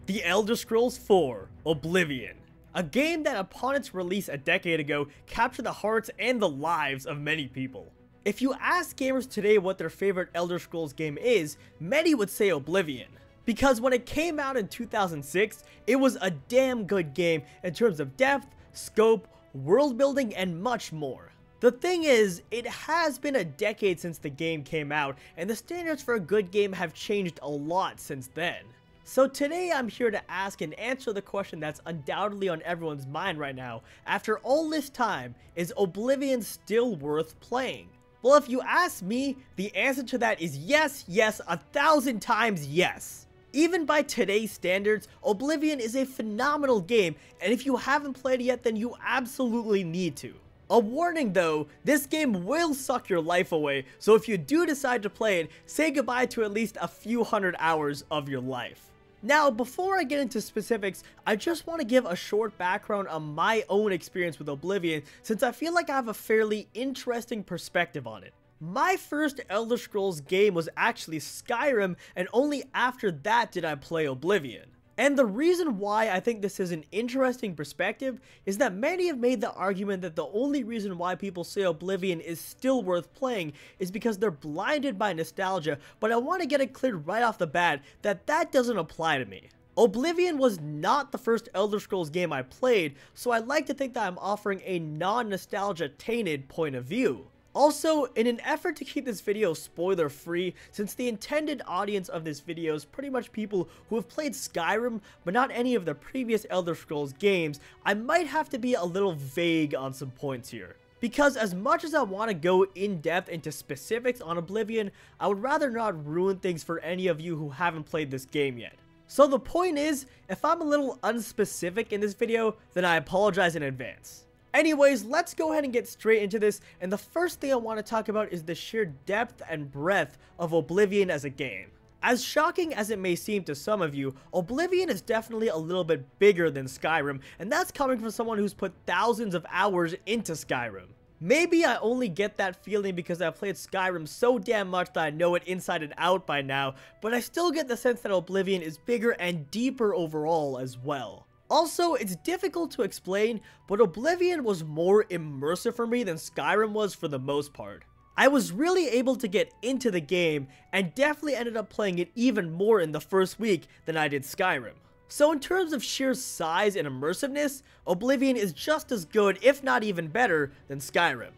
The Elder Scrolls IV: Oblivion. A game that upon its release a decade ago captured the hearts and the lives of many people. If you ask gamers today what their favorite Elder Scrolls game is, many would say Oblivion. Because when it came out in 2006, it was a damn good game in terms of depth, scope, world building, and much more. The thing is, it has been a decade since the game came out, and the standards for a good game have changed a lot since then. So today I'm here to ask and answer the question that's undoubtedly on everyone's mind right now. After all this time, is Oblivion still worth playing? Well, if you ask me, the answer to that is yes, 1,000 times yes. Even by today's standards, Oblivion is a phenomenal game, and if you haven't played it yet, then you absolutely need to. A warning though, this game will suck your life away, so if you do decide to play it, say goodbye to at least a few hundred hours of your life. Now, before I get into specifics, I just want to give a short background on my own experience with Oblivion, since I feel like I have a fairly interesting perspective on it. My first Elder Scrolls game was actually Skyrim, and only after that did I play Oblivion. And the reason why I think this is an interesting perspective is that many have made the argument that the only reason why people say Oblivion is still worth playing is because they're blinded by nostalgia, but I want to get it cleared right off the bat that that doesn't apply to me. Oblivion was not the first Elder Scrolls game I played, so I like to think that I'm offering a non-nostalgia tainted point of view. Also, in an effort to keep this video spoiler free, since the intended audience of this video is pretty much people who have played Skyrim, but not any of the previous Elder Scrolls games, I might have to be a little vague on some points here. Because as much as I want to go in depth into specifics on Oblivion, I would rather not ruin things for any of you who haven't played this game yet. So the point is, if I'm a little unspecific in this video, then I apologize in advance. Anyways, let's go ahead and get straight into this, and the first thing I want to talk about is the sheer depth and breadth of Oblivion as a game. As shocking as it may seem to some of you, Oblivion is definitely a little bit bigger than Skyrim, and that's coming from someone who's put thousands of hours into Skyrim. Maybe I only get that feeling because I've played Skyrim so damn much that I know it inside and out by now, but I still get the sense that Oblivion is bigger and deeper overall as well. Also, it's difficult to explain, but Oblivion was more immersive for me than Skyrim was for the most part. I was really able to get into the game, and definitely ended up playing it even more in the first week than I did Skyrim. So in terms of sheer size and immersiveness, Oblivion is just as good, if not even better, than Skyrim.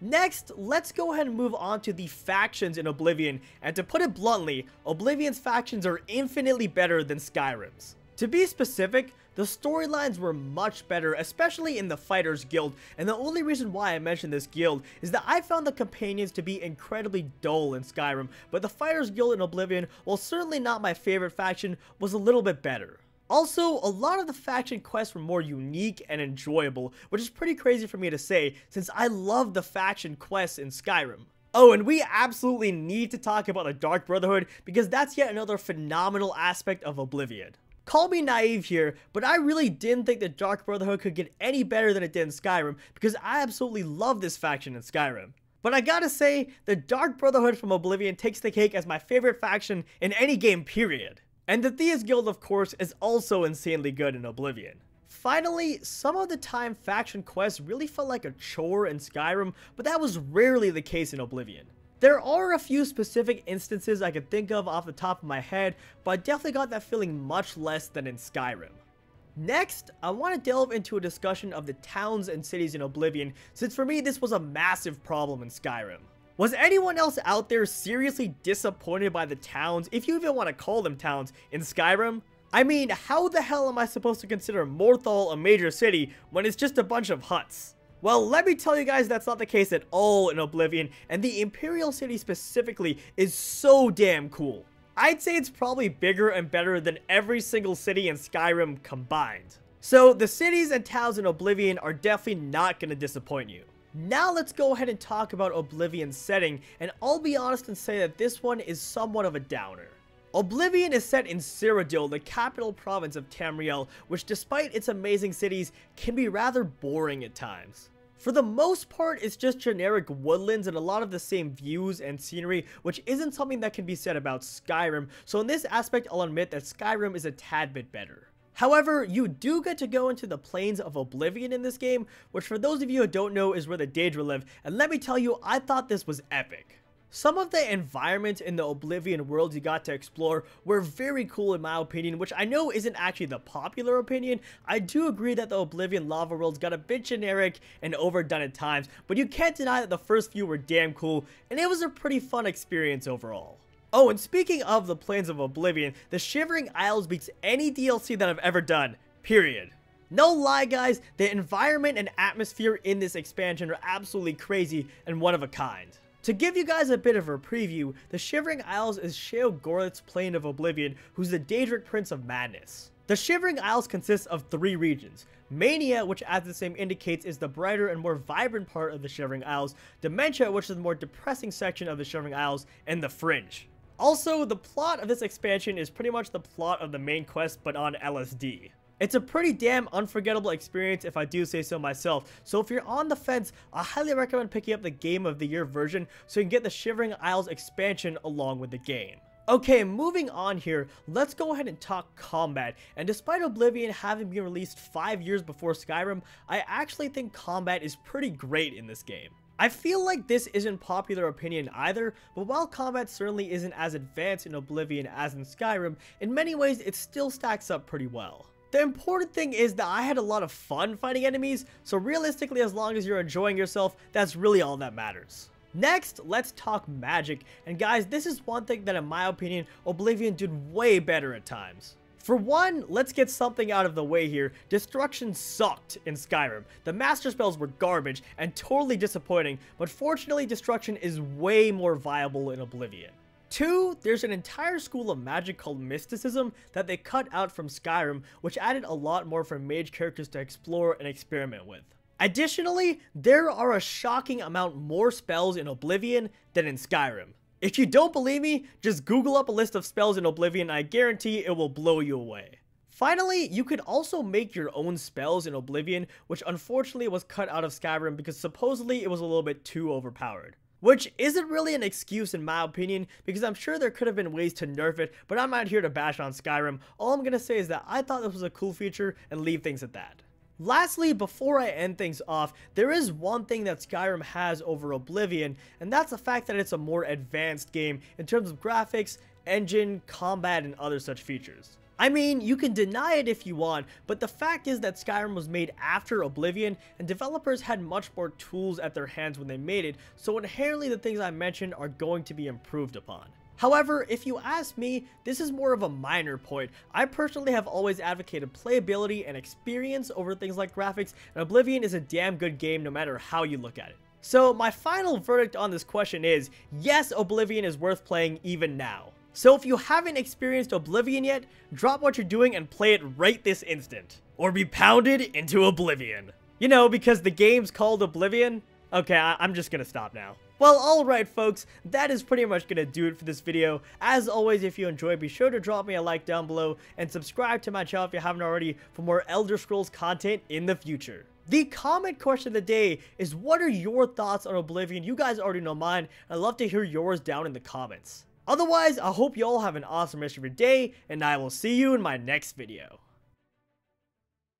Next, let's go ahead and move on to the factions in Oblivion, and to put it bluntly, Oblivion's factions are infinitely better than Skyrim's. To be specific, the storylines were much better, especially in the Fighters Guild, and the only reason why I mentioned this guild is that I found the companions to be incredibly dull in Skyrim, but the Fighters Guild in Oblivion, while certainly not my favorite faction, was a little bit better. Also, a lot of the faction quests were more unique and enjoyable, which is pretty crazy for me to say, since I love the faction quests in Skyrim. Oh, and we absolutely need to talk about the Dark Brotherhood, because that's yet another phenomenal aspect of Oblivion. Call me naive here, but I really didn't think the Dark Brotherhood could get any better than it did in Skyrim, because I absolutely love this faction in Skyrim. But I gotta say, the Dark Brotherhood from Oblivion takes the cake as my favorite faction in any game period. And the Thieves Guild, of course, is also insanely good in Oblivion. Finally, some of the time faction quests really felt like a chore in Skyrim, but that was rarely the case in Oblivion. There are a few specific instances I could think of off the top of my head, but I definitely got that feeling much less than in Skyrim. Next, I want to delve into a discussion of the towns and cities in Oblivion, since for me this was a massive problem in Skyrim. Was anyone else out there seriously disappointed by the towns, if you even want to call them towns, in Skyrim? I mean, how the hell am I supposed to consider Morthal a major city when it's just a bunch of huts? Well, let me tell you guys that's not the case at all in Oblivion, and the Imperial City specifically is so damn cool. I'd say it's probably bigger and better than every single city in Skyrim combined. So the cities and towns in Oblivion are definitely not going to disappoint you. Now let's go ahead and talk about Oblivion's setting, and I'll be honest and say that this one is somewhat of a downer. Oblivion is set in Cyrodiil, the capital province of Tamriel, which despite its amazing cities, can be rather boring at times. For the most part, it's just generic woodlands and a lot of the same views and scenery, which isn't something that can be said about Skyrim, so in this aspect I'll admit that Skyrim is a tad bit better. However, you do get to go into the Plains of Oblivion in this game, which for those of you who don't know is where the Daedra live, and let me tell you, I thought this was epic. Some of the environments in the Oblivion worlds you got to explore were very cool in my opinion, which I know isn't actually the popular opinion. I do agree that the Oblivion lava worlds got a bit generic and overdone at times, but you can't deny that the first few were damn cool, and it was a pretty fun experience overall. Oh, and speaking of the Plains of Oblivion, the Shivering Isles beats any DLC that I've ever done, period. No lie guys, the environment and atmosphere in this expansion are absolutely crazy and one of a kind. To give you guys a bit of a preview, the Shivering Isles is Sheogorath's Plain of Oblivion, who's the Daedric Prince of Madness. The Shivering Isles consists of 3 regions. Mania, which as the name indicates is the brighter and more vibrant part of the Shivering Isles, Dementia, which is the more depressing section of the Shivering Isles, and the Fringe. Also, the plot of this expansion is pretty much the plot of the main quest but on LSD. It's a pretty damn unforgettable experience if I do say so myself, so if you're on the fence, I highly recommend picking up the Game of the Year version so you can get the Shivering Isles expansion along with the game. Okay, moving on here, let's go ahead and talk combat, and despite Oblivion having been released 5 years before Skyrim, I actually think combat is pretty great in this game. I feel like this isn't popular opinion either, but while combat certainly isn't as advanced in Oblivion as in Skyrim, in many ways it still stacks up pretty well. The important thing is that I had a lot of fun fighting enemies, so realistically as long as you're enjoying yourself, that's really all that matters. Next, let's talk magic, and guys, this is one thing that in my opinion, Oblivion did way better at times. For one, let's get something out of the way here. Destruction sucked in Skyrim. The master spells were garbage and totally disappointing, but fortunately Destruction is way more viable in Oblivion. 2, there's an entire school of magic called Mysticism that they cut out from Skyrim, which added a lot more for mage characters to explore and experiment with. Additionally, there are a shocking amount more spells in Oblivion than in Skyrim. If you don't believe me, just Google up a list of spells in Oblivion and I guarantee it will blow you away. Finally, you could also make your own spells in Oblivion, which unfortunately was cut out of Skyrim because supposedly it was a little bit too overpowered. Which isn't really an excuse in my opinion, because I'm sure there could have been ways to nerf it, but I'm not here to bash on Skyrim. All I'm gonna say is that I thought this was a cool feature and leave things at that. Lastly, before I end things off, there is one thing that Skyrim has over Oblivion, and that's the fact that it's a more advanced game in terms of graphics, engine, combat, and other such features. I mean, you can deny it if you want, but the fact is that Skyrim was made after Oblivion, and developers had much more tools at their hands when they made it, so inherently the things I mentioned are going to be improved upon. However, if you ask me, this is more of a minor point. I personally have always advocated playability and experience over things like graphics, and Oblivion is a damn good game no matter how you look at it. So my final verdict on this question is, yes, Oblivion is worth playing even now. So if you haven't experienced Oblivion yet, drop what you're doing and play it right this instant. Or be pounded into oblivion. You know, because the game's called Oblivion. Okay, I'm just gonna stop now. Well, alright folks, that is pretty much gonna do it for this video. As always, if you enjoyed, be sure to drop me a like down below and subscribe to my channel if you haven't already for more Elder Scrolls content in the future. The comment question of the day is, what are your thoughts on Oblivion? You guys already know mine. I'd love to hear yours down in the comments. Otherwise, I hope you all have an awesome rest of your day, and I will see you in my next video.